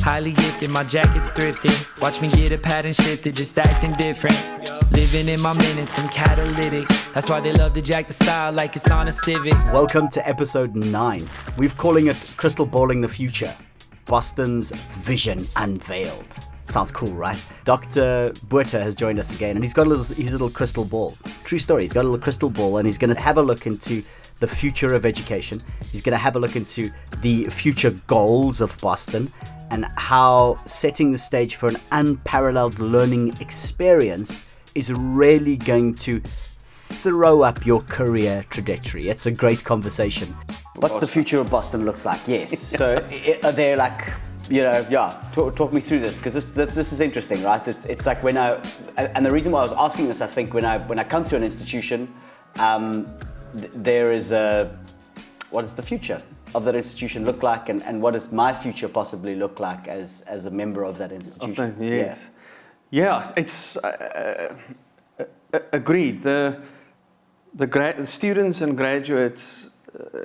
Highly gifted, my jacket's thrifted. Watch me get a pattern shifted, just acting different. Living in my minutes, I'm catalytic. That's why they love to jack the style like it's on a Civic. Welcome to episode 9. We're calling it Crystal Balling the Future. Boston's Vision Unveiled. Sounds cool, right? Dr. Botha has joined us again, and he's got his little crystal ball. True story, he's got a little crystal ball, and he's going to have a look into the future of education. He's going to have a look into the future goals of Boston and how setting the stage for an unparalleled learning experience is really going to throw up your career trajectory. It's a great conversation. What's the future of Boston looks like? Yes. So are there like... talk me through this, because this is interesting, right? It's like and the reason why I was asking this, I think when I come to an institution, there is what does the future of that institution look like, and what does my future possibly look like as a member of that institution? Yes. Yeah, it's agreed. The students and graduates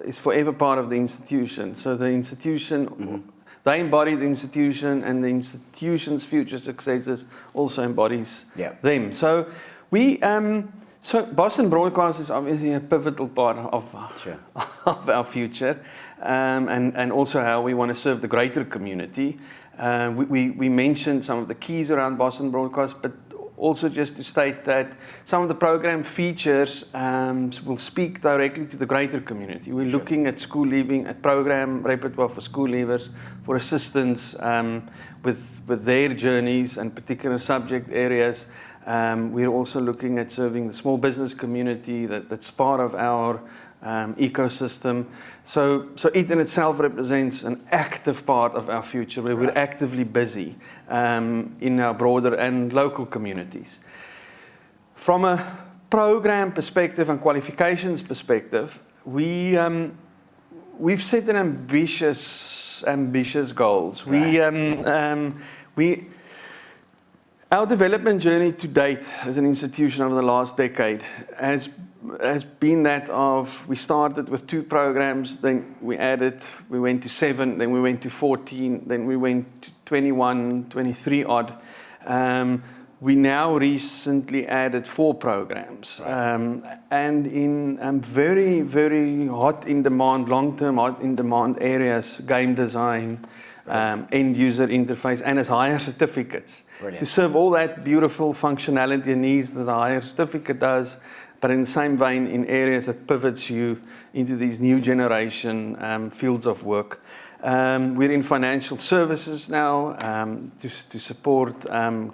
is forever part of the institution. So the institution, they embody the institution, and the institution's future successes also embodies them. So so Boston Broadcast is obviously a pivotal part of our future, and also how we want to serve the greater community. We mentioned some of the keys around Boston Broadcast, but also just to state that some of the program features will speak directly to the greater community. We're looking at school leaving, at program repertoire for school leavers, for assistance with their journeys and particular subject areas. We're also looking at serving the small business community that's part of our ecosystem. So it in itself represents an active part of our future, where we're actively busy in our broader and local communities. From a program perspective and qualifications perspective, we've set an ambitious goals. Our development journey to date as an institution over the last decade has been that of, we started with 2 programs, then we went to 7, then we went to 14, then we went to 21, 23 odd. We now recently added 4 programs, and in very, very hot in demand, long-term hot in demand areas, game design, end user interface, and as higher certificates. Brilliant. To serve all that beautiful functionality and needs that the higher certificate does, but in the same vein in areas that pivots you into these new generation fields of work. We're in financial services now to support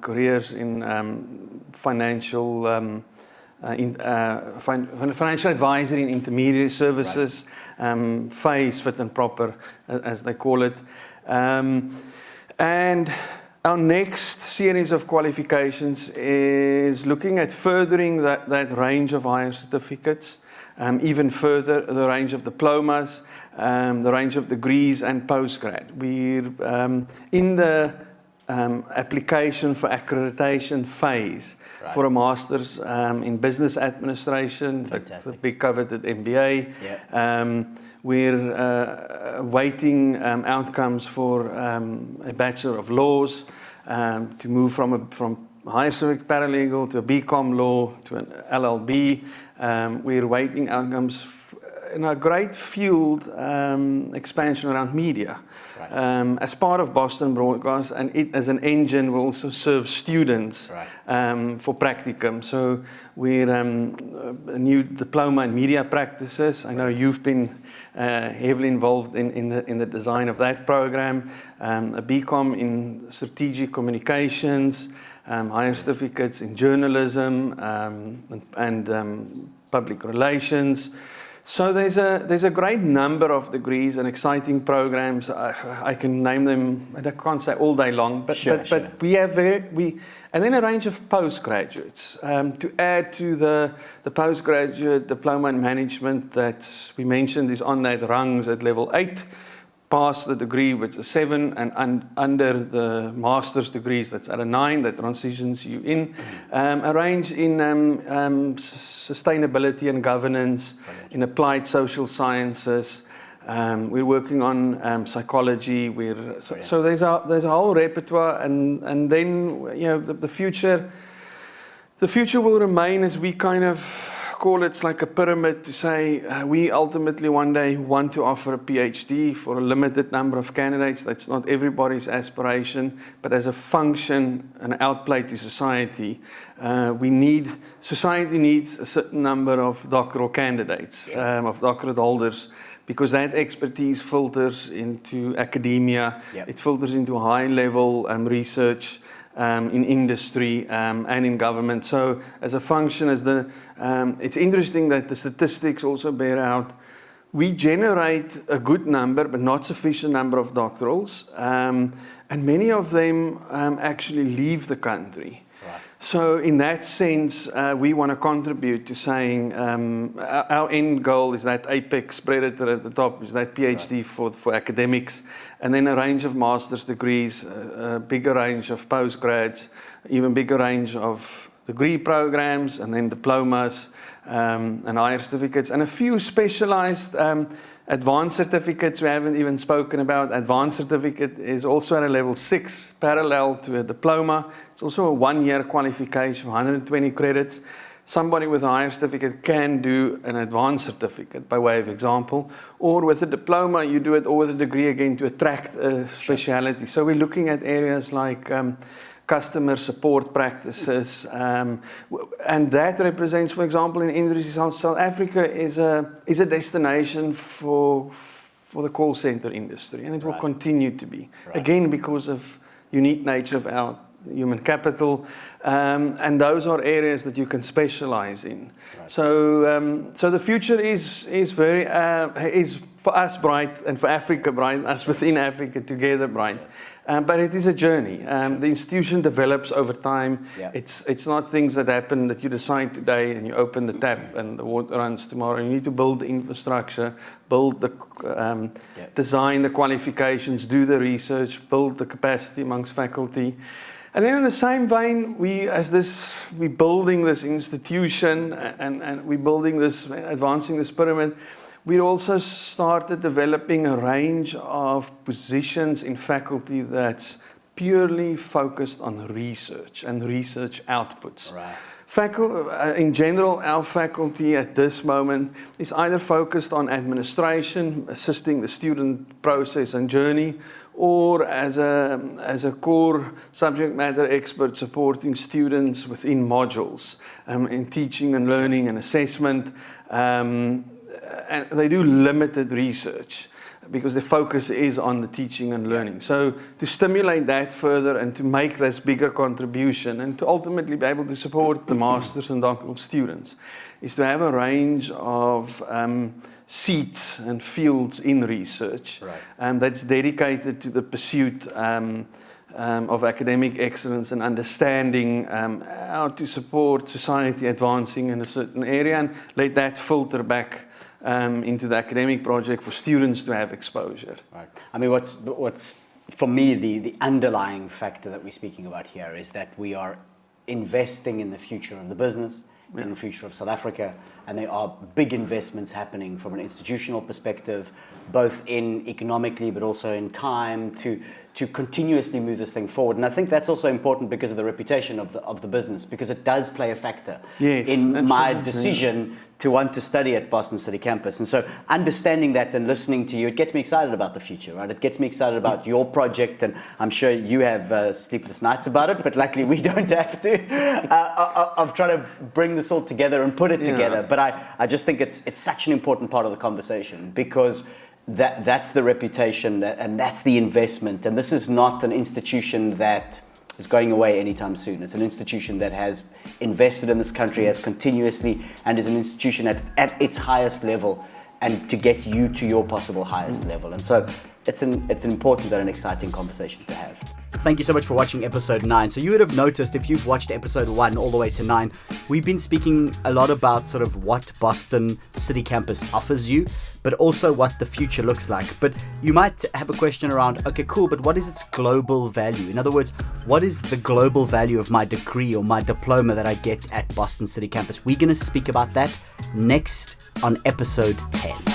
careers in financial financial advisory and intermediary services, phase fit and proper, as they call it. And our next series of qualifications is looking at furthering that range of higher certificates, even further the range of diplomas, the range of degrees and postgrad. We're in the application for accreditation phase for a master's in business administration, the big coveted MBA. We're awaiting outcomes for a Bachelor of Laws, to move from higher civic paralegal to a BCom law to an LLB. We're awaiting outcomes in a great field expansion around media. As part of Boston Broadcast, and it as an engine will also serve students for practicum. So we're a new diploma in media practices. I know you've been heavily involved in the design of that program. A BCom in strategic communications, higher certificates in journalism and public relations. So there's a great number of degrees and exciting programs. I can name them. I can't say all day long, but we have and then a range of postgraduates to add to the postgraduate diploma in management that we mentioned is on that rungs at level 8. Pass the degree with a 7, and under the master's degrees that's at a 9, that transitions you in. A range in sustainability and governance, in applied social sciences, We're working on psychology. So there's a whole repertoire, and then the future will remain as we kind of call it like a pyramid, to say we ultimately one day want to offer a PhD for a limited number of candidates. That's not everybody's aspiration, but as a function, an outplay to society, society needs a certain number of doctoral candidates, of doctorate holders, because that expertise filters into academia, it filters into high-level research, in industry and in government. So as a function, it's interesting that the statistics also bear out, we generate a good number, but not sufficient number of doctorals, and many of them actually leave the country. Right. So in that sense, we want to contribute to saying our end goal is that apex predator at the top, is that PhD for academics, and then a range of master's degrees, a bigger range of postgrads, even bigger range of degree programs, and then diplomas and higher certificates, and a few specialized advanced certificates we haven't even spoken about. Advanced certificate is also at a level 6, parallel to a diploma. It's also a 1-year qualification, 120 credits. Somebody with a higher certificate can do an advanced certificate, by way of example, or with a diploma, you do it, or with a degree again to attract a speciality. So we're looking at areas like customer support practices, and that represents, for example, in industry, South Africa is a destination for the call center industry, and it will continue to be, again, because of unique nature of our human capital, and those are areas that you can specialize in. Right. So the future is very is for us bright, and for Africa bright, us within Africa together bright. But it is a journey. The institution develops over time. Yeah. It's not things that happen that you decide today and you open the tap and the water runs tomorrow. You need to build the infrastructure, build the design the qualifications, do the research, build the capacity amongst faculty. And then in the same vein, we're building this institution and we're building this, advancing this pyramid. We also started developing a range of positions in faculty that's purely focused on research and research outputs. Right. In general, our faculty at this moment is either focused on administration, assisting the student process and journey, or as a core subject matter expert supporting students within modules in teaching and learning and assessment. And they do limited research because the focus is on the teaching and learning. So to stimulate that further and to make this bigger contribution and to ultimately be able to support the masters and doctoral students is to have a range of seats and fields in research that's dedicated to the pursuit of academic excellence and understanding how to support society advancing in a certain area, and let that filter back into the academic project for students to have exposure. Right. I mean, what's for me the underlying factor that we're speaking about here is that we are investing in the future of the business, in the future of South Africa, and there are big investments happening from an institutional perspective, both in economically but also in time to continuously move this thing forward. And I think that's also important because of the reputation of the business, because it does play a factor in my decision to want to study at Boston City campus. And so understanding that and listening to you, it gets me excited about the future, right? It gets me excited about your project, and I'm sure you have sleepless nights about it, but luckily we don't have to. I've tried to bring this all together and put it together, but I just think it's such an important part of the conversation, because that's the reputation and that's the investment. And this is not an institution that is going away anytime soon. It's an institution that has invested in this country, has continuously, and is an institution at its highest level, and to get you to your possible highest level. And so it's an important and an exciting conversation to have. Thank you so much for watching episode 9. So you would have noticed, if you've watched episode 1 all the way to 9, we've been speaking a lot about sort of what Boston City Campus offers you, but also what the future looks like. But you might have a question around, okay, cool, but what is its global value? In other words, what is the global value of my degree or my diploma that I get at Boston City Campus? We're going to speak about that next on episode 10.